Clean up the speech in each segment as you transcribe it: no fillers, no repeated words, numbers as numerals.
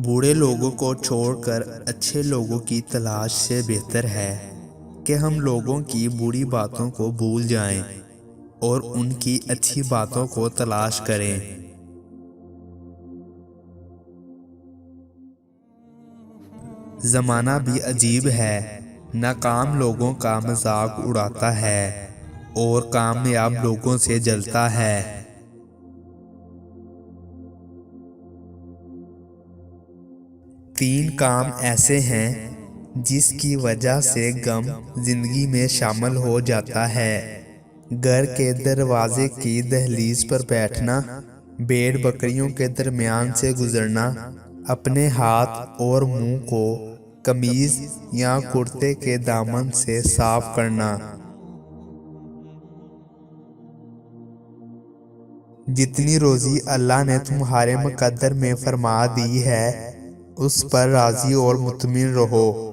بوڑھے لوگوں کو چھوڑ کر اچھے لوگوں کی تلاش سے بہتر ہے کہ ہم لوگوں کی بری باتوں کو بھول جائیں اور ان کی اچھی باتوں کو تلاش کریں۔ زمانہ بھی عجیب ہے، ناکام لوگوں کا مذاق اڑاتا ہے اور کامیاب لوگوں سے جلتا ہے۔ تین کام ایسے ہیں جس کی وجہ سے غم زندگی میں شامل ہو جاتا ہے: گھر کے دروازے کی دہلیز پر بیٹھنا، بھیڑ بکریوں کے درمیان سے گزرنا، اپنے ہاتھ اور منہ کو قمیض یا کرتے کے دامن سے صاف کرنا۔ جتنی روزی اللہ نے تمہارے مقدر میں فرما دی ہے اس پر راضی اور مطمئن رہو،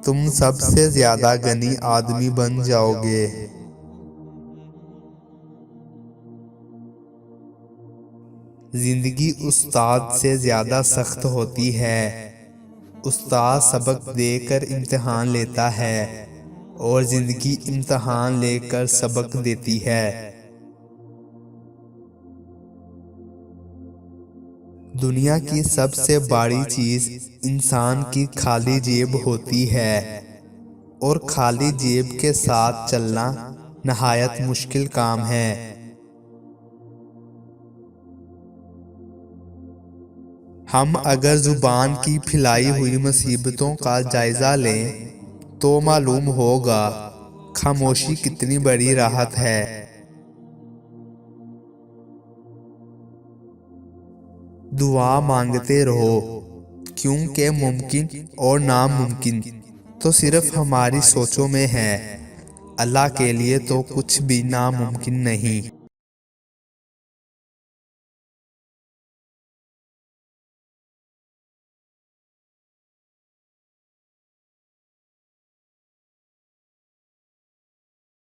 تم سب سے زیادہ غنی آدمی بن جاؤ گے۔ زندگی استاد سے زیادہ سخت ہوتی ہے۔ استاد سبق دے کر امتحان لیتا ہے اور زندگی امتحان لے کر سبق دیتی ہے۔ دنیا کی سب سے بڑی چیز انسان کی خالی جیب ہوتی ہے، اور خالی جیب کے ساتھ چلنا نہایت مشکل کام ہے۔ ہم اگر زبان کی پھیلائی ہوئی مصیبتوں کا جائزہ لیں تو معلوم ہوگا خاموشی کتنی بڑی راحت ہے۔ دعا مانگتے رہو، کیونکہ ممکن اور ناممکن تو صرف ہماری سوچوں میں ہے، اللہ کے لیے تو کچھ بھی ناممکن نہیں۔